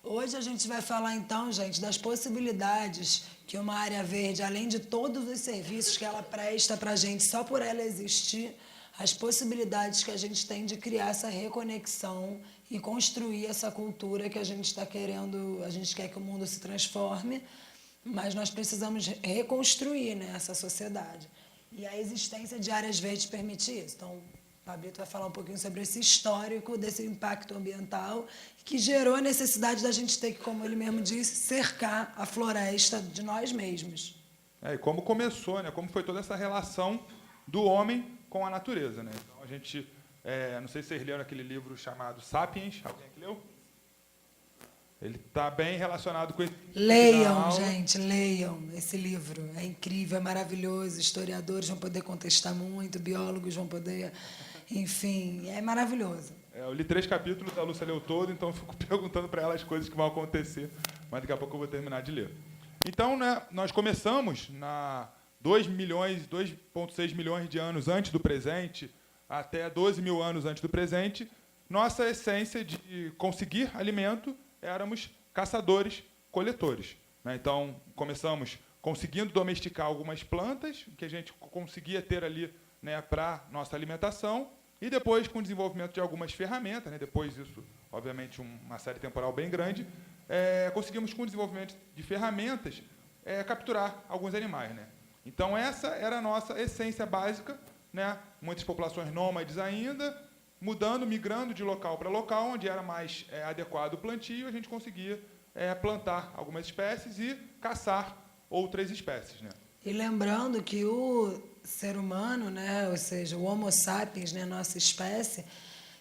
Hoje a gente vai falar, então, gente, das possibilidades que uma área verde, além de todos os serviços que ela presta para a gente, só por ela existir, as possibilidades que a gente tem de criar essa reconexão e construir essa cultura que a gente está querendo, a gente quer que o mundo se transforme, mas nós precisamos reconstruir, né, essa sociedade. E a existência de áreas verdes permite isso. Então, o Pablito vai falar um pouquinho sobre esse histórico desse impacto ambiental que gerou a necessidade da gente ter que, como ele mesmo disse, cercar a floresta de nós mesmos. E como começou, né? Como foi toda essa relação do homem com a natureza, né? Então, a gente, não sei se vocês leram aquele livro chamado Sapiens, alguém aqui leu? Ele está bem relacionado com... Leiam, gente, leiam esse livro. É incrível, é maravilhoso. Historiadores vão poder contestar muito, biólogos vão poder... Enfim, é maravilhoso. Eu li 3 capítulos, a Lúcia leu todo, então eu fico perguntando para ela as coisas que vão acontecer, mas daqui a pouco eu vou terminar de ler. Então, né, nós começamos na 2,6 milhões de anos antes do presente, até 12 mil anos antes do presente, nossa essência de conseguir alimento, éramos caçadores, coletores, né? Então, começamos conseguindo domesticar algumas plantas, que a gente conseguia ter ali, né, para nossa alimentação, e depois, com o desenvolvimento de algumas ferramentas, né, depois isso, obviamente, uma série temporal bem grande, conseguimos, com o desenvolvimento de ferramentas, capturar alguns animais, né? Então, essa era a nossa essência básica, né? Muitas populações nômades ainda, mudando, migrando de local para local, onde era mais adequado o plantio, a gente conseguia plantar algumas espécies e caçar outras espécies, né? E lembrando que o ser humano, né, ou seja, o Homo sapiens, né, nossa espécie,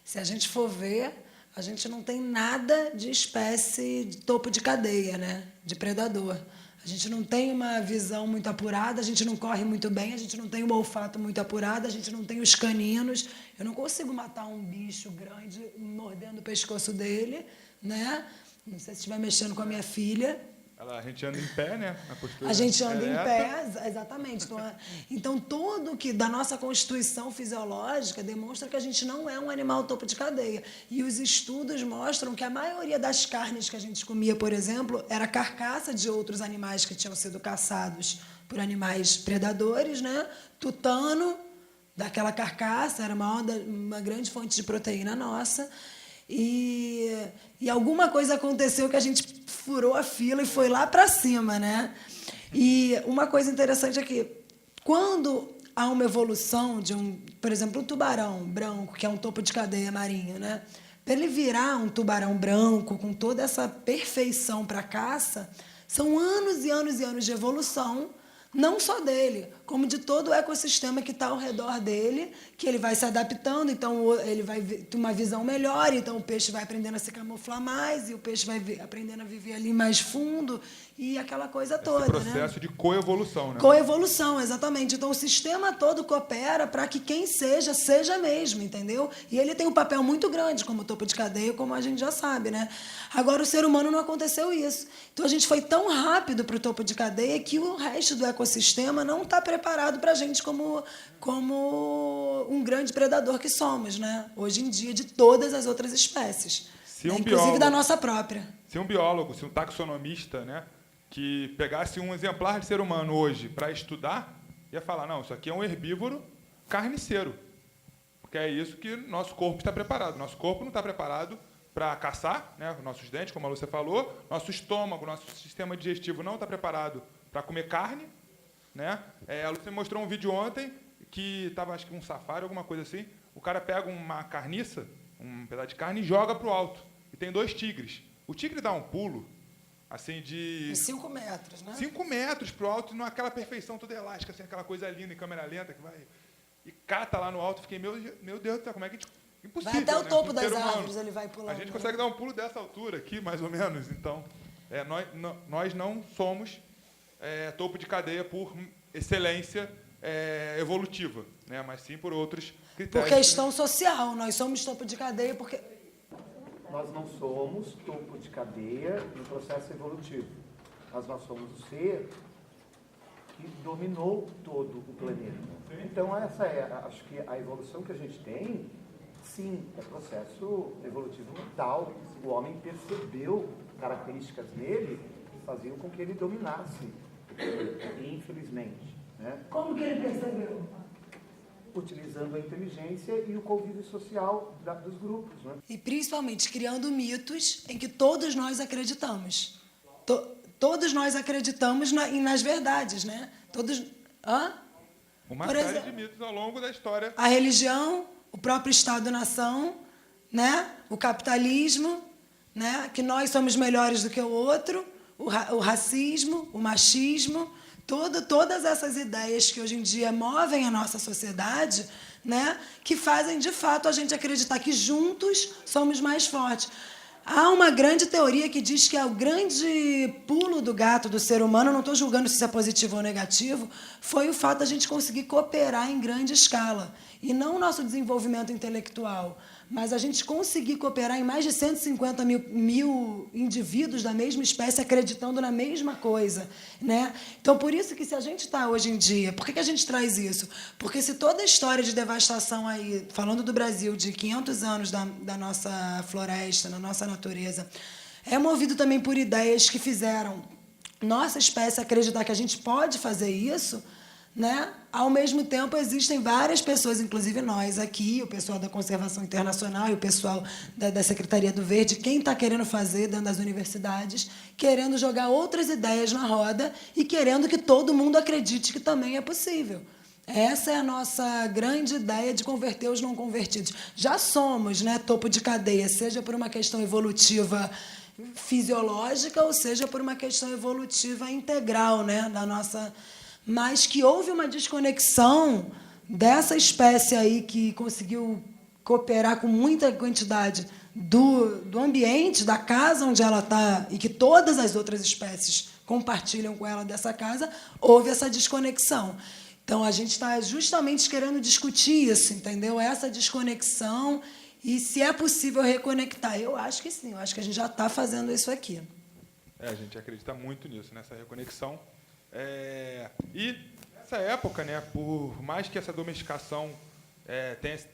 se a gente for ver, a gente não tem nada de espécie de topo de cadeia, né, de predador. A gente não tem uma visão muito apurada, a gente não corre muito bem, a gente não tem um olfato muito apurado, a gente não tem os caninos. Eu não consigo matar um bicho grande mordendo o pescoço dele, né? Não sei se estiver mexendo com a minha filha. A gente anda em pé, né? Na postura A gente anda em ereta. pé, exatamente. Então, tudo que da nossa constituição fisiológica demonstra que a gente não é um animal topo de cadeia. E os estudos mostram que a maioria das carnes que a gente comia, por exemplo, era carcaça de outros animais que tinham sido caçados por animais predadores, né? Tutano, daquela carcaça, era uma grande fonte de proteína nossa. E alguma coisa aconteceu que a gente furou a fila e foi lá para cima, né? E uma coisa interessante é que, quando há uma evolução de por exemplo, um tubarão branco, que é um topo de cadeia marinho, né? Para ele virar um tubarão branco com toda essa perfeição para caça, são anos e anos e anos de evolução, não só dele, como de todo o ecossistema que está ao redor dele, que ele vai se adaptando, então ele vai ter uma visão melhor, então o peixe vai aprendendo a se camuflar mais, e o peixe vai aprendendo a viver ali mais fundo, e aquela coisa toda. Esse processo, né, de coevolução, né? Coevolução, exatamente. Então o sistema todo coopera para que quem seja mesmo, entendeu? E ele tem um papel muito grande como topo de cadeia, como a gente já sabe, né? Agora, o ser humano não aconteceu isso. Então a gente foi tão rápido para o topo de cadeia que o resto do ecossistema não está preparado para a gente como um grande predador que somos, né? Hoje em dia, de todas as outras espécies, né? Inclusive da nossa própria. Se um biólogo, se um taxonomista, né, que pegasse um exemplar de ser humano hoje para estudar, ia falar, não, isso aqui é um herbívoro carniceiro, porque é isso que nosso corpo está preparado. Nosso corpo não está preparado para caçar, né, nossos dentes, como a Lúcia falou, nosso estômago, nosso sistema digestivo não está preparado para comer carne, né? A Lúcia mostrou um vídeo ontem que estava, acho que um safari, alguma coisa assim, o cara pega uma carniça, um pedaço de carne, e joga para o alto, e tem 2 tigres. O tigre dá um pulo, assim, de 5 metros, né? 5 metros para o alto, naquela perfeição toda elástica, assim, aquela coisa linda em câmera lenta que vai e cata lá no alto. Fiquei, meu Deus do céu, como é que a gente... Impossível, vai até o né? topo das árvores, ele vai pulando. A gente consegue dar um pulo dessa altura aqui, mais ou menos. Então, nós não somos topo de cadeia por excelência evolutiva, né? Mas sim por outros critérios. Por questão social, nós somos topo de cadeia porque... Nós não somos topo de cadeia no processo evolutivo. Nós somos o ser que dominou todo o planeta. Então, essa acho que a evolução que a gente tem Sim, é processo evolutivo mental. O homem percebeu características nele que faziam com que ele dominasse, infelizmente. Né? Como que ele percebeu? Utilizando a inteligência e o convívio social dos grupos. Né? E principalmente criando mitos em que todos nós acreditamos. Todos nós acreditamos nas verdades, né? Todos... Hã? Uma Por série exemplo, de mitos ao longo da história. a religião, o próprio Estado-nação, né? O capitalismo, né? Que nós somos melhores do que o outro, o racismo, o machismo, todas essas ideias que hoje em dia movem a nossa sociedade, né? Que fazem, de fato, a gente acreditar que juntos somos mais fortes. Há uma grande teoria que diz que é o grande pulo do gato do ser humano, não estou julgando se isso é positivo ou negativo, foi o fato da gente conseguir cooperar em grande escala. E não o nosso desenvolvimento intelectual, mas a gente conseguir cooperar em mais de 150 mil indivíduos da mesma espécie acreditando na mesma coisa. Né? Então, por isso que se a gente está hoje em dia... Por que a gente traz isso? Porque se toda a história de devastação aí, falando do Brasil, de 500 anos da nossa floresta, da nossa natureza, é movido também por ideias que fizeram nossa espécie acreditar que a gente pode fazer isso, né? Ao mesmo tempo, existem várias pessoas, inclusive nós aqui, o pessoal da Conservação Internacional e o pessoal da Secretaria do Verde, quem está querendo fazer dentro das universidades, querendo jogar outras ideias na roda e querendo que todo mundo acredite que também é possível. Essa é a nossa grande ideia de converter os não convertidos. Já somos, né, topo de cadeia, seja por uma questão evolutiva fisiológica ou seja por uma questão evolutiva integral, né, da nossa... Mas que houve uma desconexão dessa espécie aí que conseguiu cooperar com muita quantidade do ambiente, da casa onde ela está, e que todas as outras espécies compartilham com ela dessa casa, houve essa desconexão. Então, a gente está justamente querendo discutir isso, entendeu? Essa desconexão e se é possível reconectar. Eu acho que sim, eu acho que a gente já está fazendo isso aqui. A gente acredita muito nisso, nessa reconexão. E nessa época, né, por mais que essa domesticação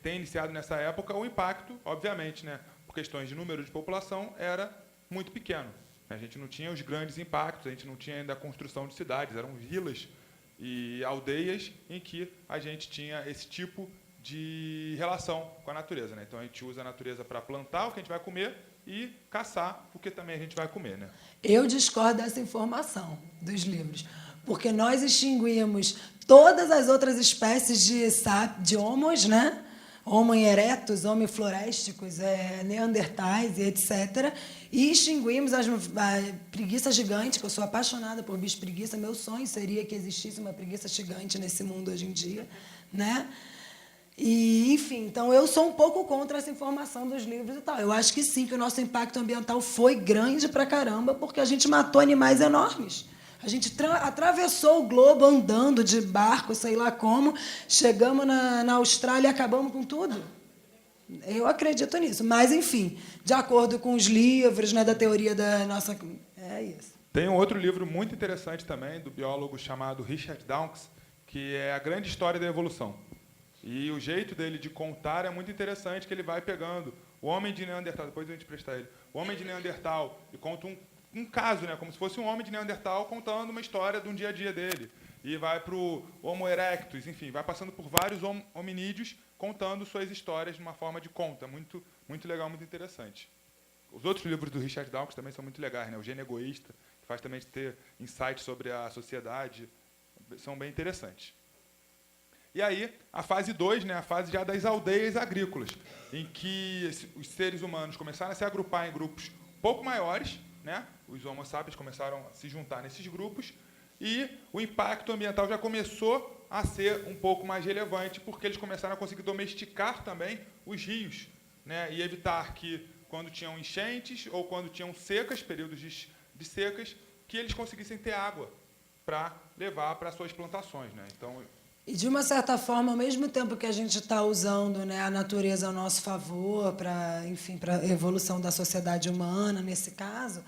tenha iniciado nessa época, o impacto, obviamente, né, por questões de número de população, era muito pequeno. A gente não tinha os grandes impactos, a gente não tinha ainda a construção de cidades, eram vilas e aldeias em que a gente tinha esse tipo de relação com a natureza. Né? Então, a gente usa a natureza para plantar o que a gente vai comer e caçar o que também a gente vai comer. Né? Eu discordo dessa informação dos livros, porque nós extinguimos todas as outras espécies de homos, né? Homo erectus, homo florésticos, neandertais e etc. E extinguimos a preguiça gigante, que eu sou apaixonada por bicho preguiça. Meu sonho seria que existisse uma preguiça gigante nesse mundo hoje em dia. Né? E, enfim, então eu sou um pouco contra essa informação dos livros e tal. Eu acho que sim, que o nosso impacto ambiental foi grande pra caramba, porque a gente matou animais enormes. A gente atravessou o globo andando de barco, sei lá como, chegamos na Austrália e acabamos com tudo. Eu acredito nisso. Mas, enfim, de acordo com os livros, né, da teoria da nossa... É isso. Tem um outro livro muito interessante também, do biólogo chamado Richard Dawkins, que é A Grande História da Evolução. E o jeito dele de contar é muito interessante, que ele vai pegando o homem de Neandertal, depois a gente prestar ele, o homem de Neandertal, e conta um caso, né, como se fosse um homem de Neandertal contando uma história de um dia a dia dele. E vai para o Homo erectus, enfim, vai passando por vários hominídeos contando suas histórias de uma forma de conta. Muito, muito legal, muito interessante. Os outros livros do Richard Dawkins também são muito legais, né? O Gênio Egoísta, que faz também ter insights sobre a sociedade, são bem interessantes. E aí, a fase 2, né, a fase já das aldeias agrícolas, em que os seres humanos começaram a se agrupar em grupos um pouco maiores, né? Os Homo sapiens começaram a se juntar nesses grupos, e o impacto ambiental já começou a ser um pouco mais relevante, porque eles começaram a conseguir domesticar também os rios, né? E evitar que, quando tinham enchentes ou quando tinham secas, períodos de secas, que eles conseguissem ter água para levar para suas plantações. Né? Então, e, de uma certa forma, ao mesmo tempo que a gente está usando, né, a natureza ao nosso favor, para, enfim, para a evolução da sociedade humana, nesse caso,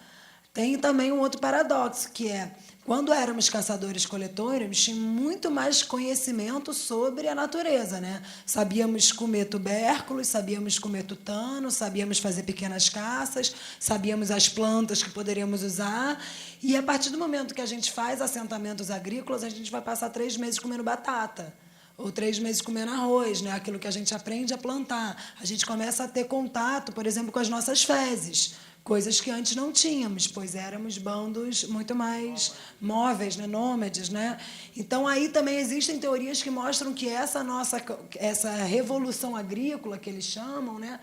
Tem também um outro paradoxo, que é, quando éramos caçadores-coletores, tínhamos muito mais conhecimento sobre a natureza, né? Sabíamos comer tubérculos, sabíamos comer tutano, sabíamos fazer pequenas caças, sabíamos as plantas que poderíamos usar. E, a partir do momento que a gente faz assentamentos agrícolas, a gente vai passar 3 meses comendo batata. Ou 3 meses comendo arroz, né? Aquilo que a gente aprende a plantar. A gente começa a ter contato, por exemplo, com as nossas fezes, coisas que antes não tínhamos, pois éramos bandos muito mais móveis, né? Nômades, né? Então, aí também existem teorias que mostram que essa revolução agrícola, que eles chamam, né?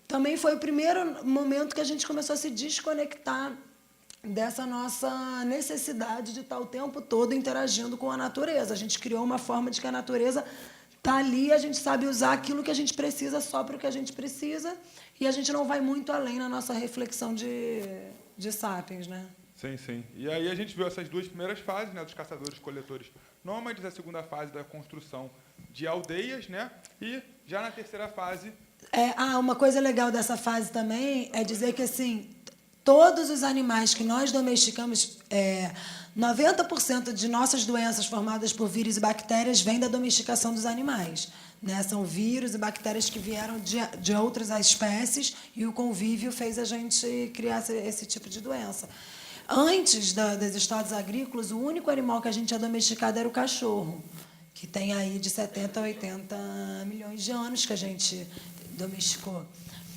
Também foi o primeiro momento que a gente começou a se desconectar dessa nossa necessidade de estar o tempo todo interagindo com a natureza. A gente criou uma forma de que a natureza está ali, a gente sabe usar aquilo que a gente precisa só para o que a gente precisa, e a gente não vai muito além na nossa reflexão de sapiens, né? Sim, sim. E aí a gente viu essas 2 primeiras fases, né, dos caçadores-coletores nômades, a segunda fase da construção de aldeias, né, e já na terceira fase... Uma coisa legal dessa fase também é dizer que, assim, todos os animais que nós domesticamos, 90% de nossas doenças formadas por vírus e bactérias vêm da domesticação dos animais, né? São vírus e bactérias que vieram de outras espécies, e o convívio fez a gente criar esse tipo de doença. Antes dos estados agrícolas, o único animal que a gente tinha domesticado era o cachorro, que tem aí de 70 a 80 milhões de anos que a gente domesticou.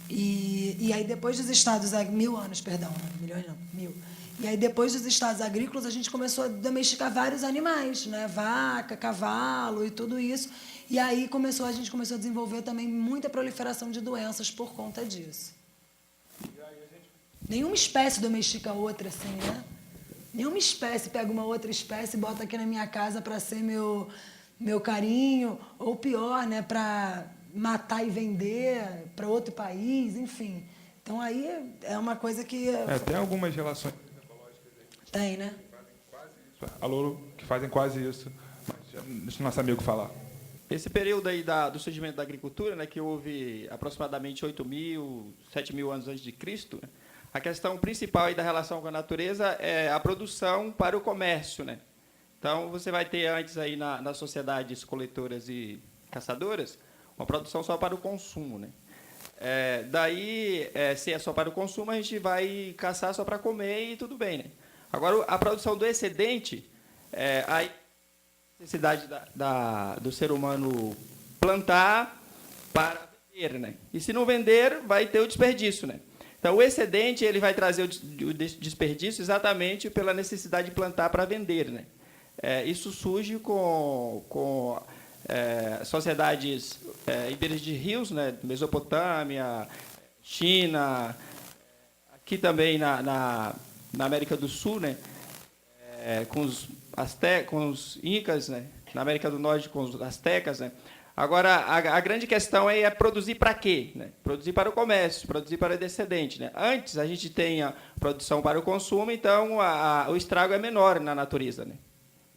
E aí, depois dos estados... 1.000 anos, perdão. Milhões não, 1.000. E aí, depois dos estados agrícolas, a gente começou a domesticar vários animais, né? Vaca, cavalo e tudo isso. E aí a gente começou a desenvolver também muita proliferação de doenças por conta disso. Nenhuma espécie domestica outra, assim, né? Nenhuma espécie pega uma outra espécie e bota aqui na minha casa para ser meu carinho, ou pior, né? Para matar e vender para outro país, enfim. Então, aí é uma coisa que... tem algumas relações ecológicas aí. Tem, né? Que fazem quase isso. Deixa o nosso amigo falar. Esse período aí do surgimento da agricultura, né, que houve aproximadamente 8.000, 7.000 anos antes de Cristo, né, a questão principal aí da relação com a natureza é a produção para o comércio, né? Então, você vai ter antes aí nas sociedades coletoras e caçadoras uma produção só para o consumo, né? Se é só para o consumo, a gente vai caçar só para comer e tudo bem, né? Agora, a produção do excedente, a necessidade do ser humano plantar para vender, né? E se não vender, vai ter o desperdício, né? Então, o excedente ele vai trazer o desperdício exatamente pela necessidade de plantar para vender, né? Isso surge com sociedades em beiras de rios, né? Mesopotâmia, China, aqui também na América do Sul, né? Com os incas, né? Na América do Norte com os astecas, né? Agora, a grande questão é produzir para quê? Né? Produzir para o comércio, produzir para o excedente, né? Antes, a gente tem a produção para o consumo, então o estrago é menor na natureza, né?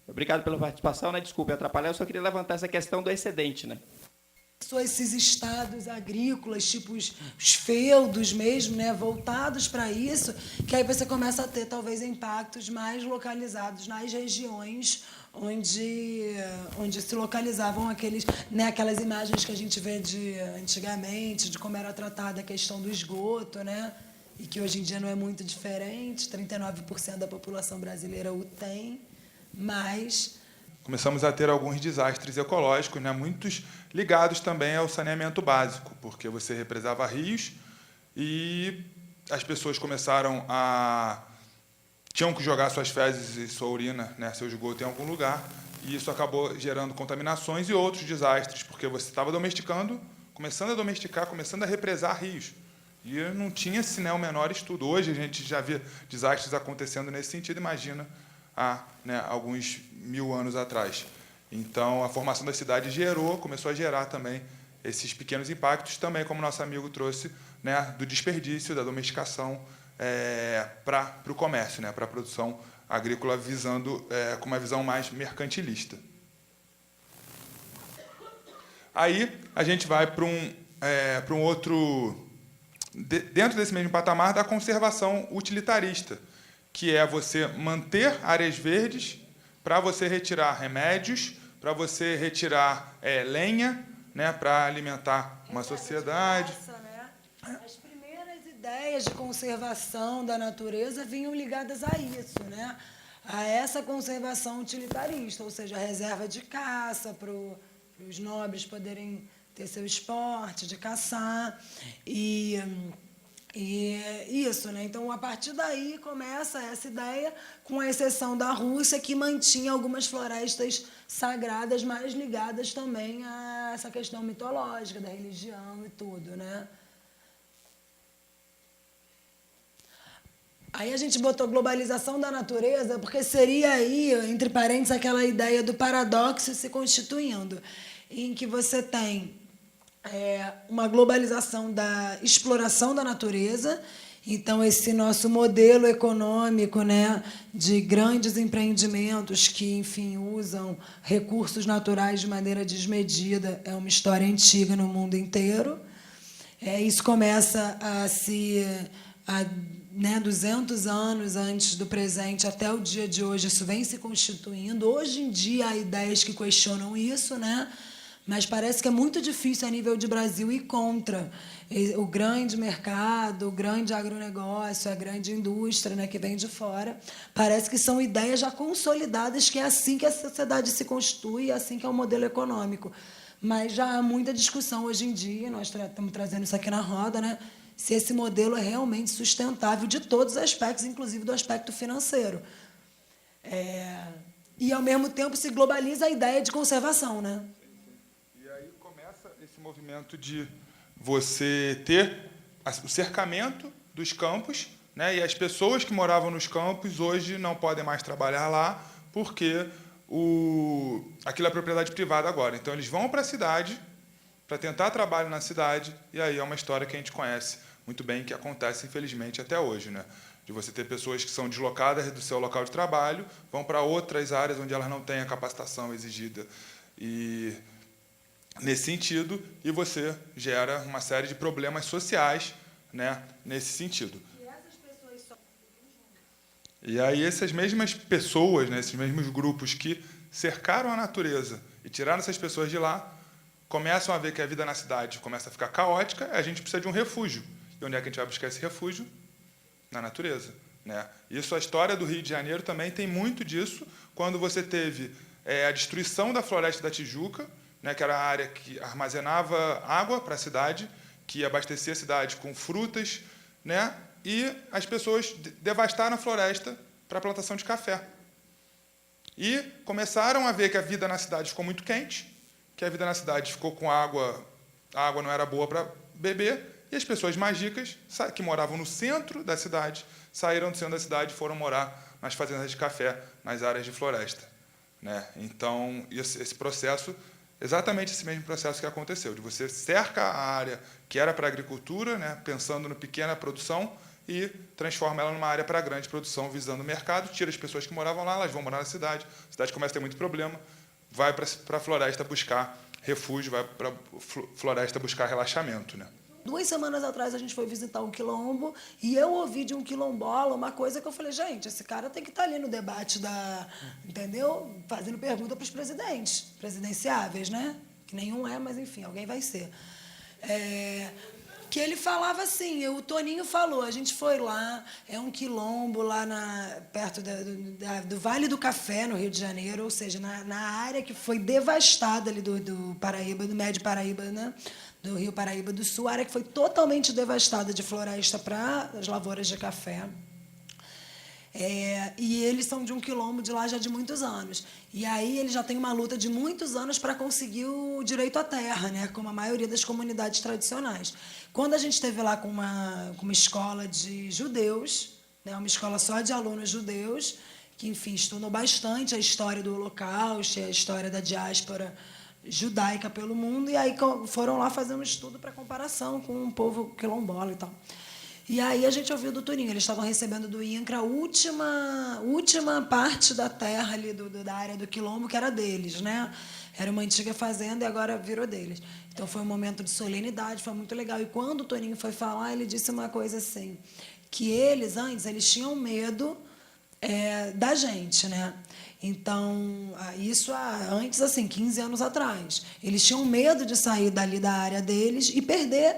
Obrigado pela participação, né? Desculpe atrapalhar, eu só queria levantar essa questão do excedente, né? Esses estados agrícolas, tipo os feudos mesmo, né, voltados para isso, que aí você começa a ter, talvez, impactos mais localizados nas regiões onde se localizavam aquelas imagens que a gente vê de antigamente, de como era tratada a questão do esgoto, né, e que hoje em dia não é muito diferente, 39% da população brasileira o tem, mas... Começamos a ter alguns desastres ecológicos, né, muitos ligados também ao saneamento básico, porque você represava rios e as pessoas tinham que jogar suas fezes e sua urina, né, seu esgoto em algum lugar, e isso acabou gerando contaminações e outros desastres, porque você estava começando a domesticar, começando a represar rios. E não tinha-se, né, o menor estudo. Hoje a gente já vê desastres acontecendo nesse sentido, imagina há, né, alguns 1000 anos atrás. Então, a formação da cidade começou a gerar também esses pequenos impactos, também, como nosso amigo trouxe, né, do desperdício, da domesticação para o comércio, né, para a produção agrícola, com uma visão mais mercantilista. Aí, a gente vai para um outro... Dentro desse mesmo patamar da conservação utilitarista, que é você manter áreas verdes para você retirar remédios, para você retirar lenha, né, para alimentar uma sociedade. As primeiras ideias de conservação da natureza vinham ligadas a isso, né? A essa conservação utilitarista, ou seja, a reserva de caça para os nobres poderem ter seu esporte de caçar. E isso, né? Então, a partir daí começa essa ideia, com a exceção da Rússia, que mantinha algumas florestas sagradas mais ligadas também a essa questão mitológica da religião e tudo, né? Aí a gente botou globalização da natureza, porque seria aí, entre parênteses, aquela ideia do paradoxo se constituindo, em que você tem uma globalização da exploração da natureza. Então, esse nosso modelo econômico, né, de grandes empreendimentos que, enfim, usam recursos naturais de maneira desmedida, é uma história antiga no mundo inteiro. Isso começa né, 200 anos antes do presente até o dia de hoje, isso vem se constituindo. Hoje em dia, há ideias que questionam isso, né? Mas parece que é muito difícil, a nível de Brasil, ir contra o grande mercado, o grande agronegócio, a grande indústria, né, que vem de fora. Parece que são ideias já consolidadas, que é assim que a sociedade se constitui, é assim que é o modelo econômico. Mas já há muita discussão hoje em dia, nós estamos trazendo isso aqui na roda, né, se esse modelo é realmente sustentável de todos os aspectos, inclusive do aspecto financeiro. E, ao mesmo tempo, se globaliza a ideia de conservação, né? Esse movimento de você ter o cercamento dos campos, né, e as pessoas que moravam nos campos hoje não podem mais trabalhar lá porque aquilo é propriedade privada agora. Então, eles vão para a cidade para tentar trabalho na cidade, e aí é uma história que a gente conhece muito bem, que acontece, infelizmente, até hoje, né? De você ter pessoas que são deslocadas do seu local de trabalho, vão para outras áreas onde elas não têm a capacitação exigida. E nesse sentido, e você gera uma série de problemas sociais, né, nesse sentido. E aí essas mesmas pessoas, né, esses mesmos grupos que cercaram a natureza e tiraram essas pessoas de lá, começam a ver que a vida na cidade começa a ficar caótica, a gente precisa de um refúgio. E onde é que a gente vai buscar esse refúgio? Na natureza, né? Isso, a história do Rio de Janeiro também tem muito disso, quando você teve a destruição da Floresta da Tijuca, né, que era a área que armazenava água para a cidade, que abastecia a cidade com frutas, né, e as pessoas devastaram a floresta para a plantação de café. E começaram a ver que a vida na cidade ficou muito quente, que a vida na cidade ficou com água, a água não era boa para beber, e as pessoas mais ricas, que moravam no centro da cidade, saíram do centro da cidade e foram morar nas fazendas de café, nas áreas de floresta, né? Então, esse processo, exatamente esse mesmo processo que aconteceu, de você cerca a área que era para a agricultura, né, pensando na pequena produção, e transforma ela numa área para grande produção, visando o mercado, tira as pessoas que moravam lá, elas vão morar na cidade, a cidade começa a ter muito problema, vai para a floresta buscar refúgio, vai para a floresta buscar relaxamento, né? 2 semanas atrás a gente foi visitar um quilombo e eu ouvi de um quilombola uma coisa que eu falei, gente, esse cara tem que estar ali no debate entendeu? Fazendo pergunta para os presidentes, presidenciáveis, né? Que nenhum é, mas enfim, alguém vai ser. Que ele falava assim, o Toninho falou, a gente foi lá, é um quilombo lá perto do Vale do Café, no Rio de Janeiro, ou seja, na área que foi devastada ali do Paraíba, do Médio Paraíba, né? Do Rio Paraíba do Sul, área que foi totalmente devastada de floresta para as lavouras de café. E eles são de um quilombo de lá já de muitos anos. E aí eles já têm uma luta de muitos anos para conseguir o direito à terra, né, como a maioria das comunidades tradicionais. Quando a gente esteve lá com uma escola de judeus, né, uma escola só de alunos judeus, que, enfim, estudam bastante a história do Holocausto, a história da diáspora judaica pelo mundo, e aí foram lá fazer um estudo para comparação com o povo quilombola e tal. E aí a gente ouviu do Toninho, eles estavam recebendo do INCRA a última parte da terra ali da área do quilombo, que era deles, né? Era uma antiga fazenda e agora virou deles. Então foi um momento de solenidade, foi muito legal. E quando o Toninho foi falar, ele disse uma coisa assim, que antes, eles tinham medo da gente, né? Então, isso antes, assim, 15 anos atrás. Eles tinham medo de sair dali da área deles e perder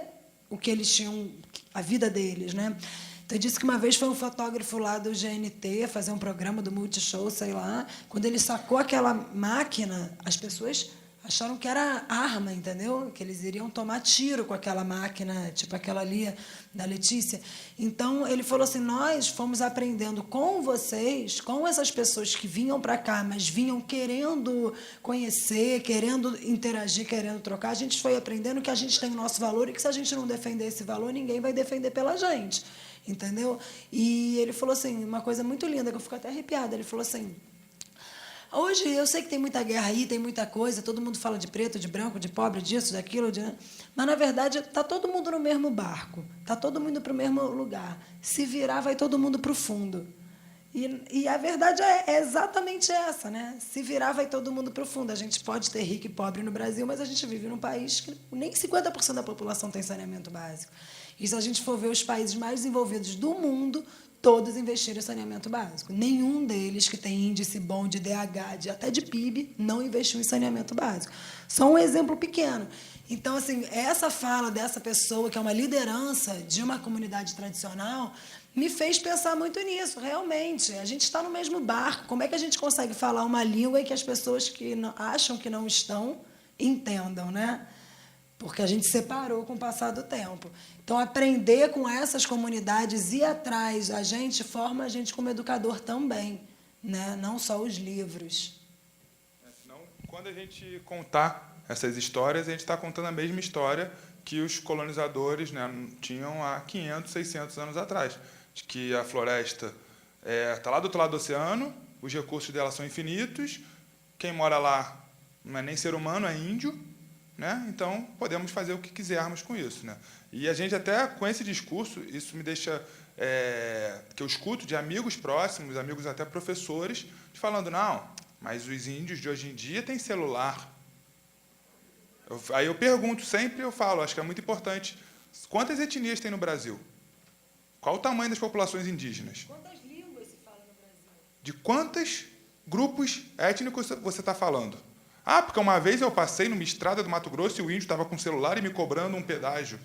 o que eles tinham, a vida deles, né? Então, eu disse que uma vez foi um fotógrafo lá do GNT fazer um programa do Multishow, sei lá. Quando ele sacou aquela máquina, as pessoas acharam que era arma, entendeu? Que eles iriam tomar tiro com aquela máquina, tipo aquela ali da Letícia. Então, ele falou assim, nós fomos aprendendo com vocês, com essas pessoas que vinham para cá, mas vinham querendo conhecer, querendo interagir, querendo trocar, a gente foi aprendendo que a gente tem o nosso valor e que se a gente não defender esse valor, ninguém vai defender pela gente, entendeu? E ele falou assim, uma coisa muito linda, que eu fico até arrepiada, ele falou assim, hoje eu sei que tem muita guerra aí, tem muita coisa, todo mundo fala de preto, de branco, de pobre, disso, daquilo, mas, na verdade, está todo mundo no mesmo barco, está todo mundo para o mesmo lugar. Se virar, vai todo mundo para o fundo. E a verdade é exatamente essa, né? Se virar, vai todo mundo para o fundo. A gente pode ter rico e pobre no Brasil, mas a gente vive num país que nem 50% da população tem saneamento básico. E se a gente for ver os países mais desenvolvidos do mundo, todos investiram em saneamento básico. Nenhum deles que tem índice bom de DH, até de PIB, não investiu em saneamento básico. Só um exemplo pequeno. Então, assim, essa fala dessa pessoa, que é uma liderança de uma comunidade tradicional, me fez pensar muito nisso, realmente. A gente está no mesmo barco. Como é que a gente consegue falar uma língua em que as pessoas que acham que não estão entendam, né? Porque a gente separou com o passar do tempo. Então, aprender com essas comunidades, ir atrás, a gente forma a gente como educador também, né? Não só os livros. Senão, quando a gente contar essas histórias, a gente está contando a mesma história que os colonizadores, né, tinham há 500, 600 anos atrás, de que a floresta está lá do outro lado do oceano, os recursos dela são infinitos, quem mora lá não é nem ser humano, é índio, né? Então, podemos fazer o que quisermos com isso, né? E a gente até, com esse discurso, isso me deixa... que eu escuto de amigos próximos, amigos até professores, falando, não, mas os índios de hoje em dia têm celular. Aí eu pergunto sempre, eu falo, acho que é muito importante, quantas etnias tem no Brasil? Qual o tamanho das populações indígenas? Quantas línguas se fala no Brasil? De quantos grupos étnicos você está falando? Ah, porque uma vez eu passei numa estrada do Mato Grosso e o índio estava com o celular e me cobrando um pedágio.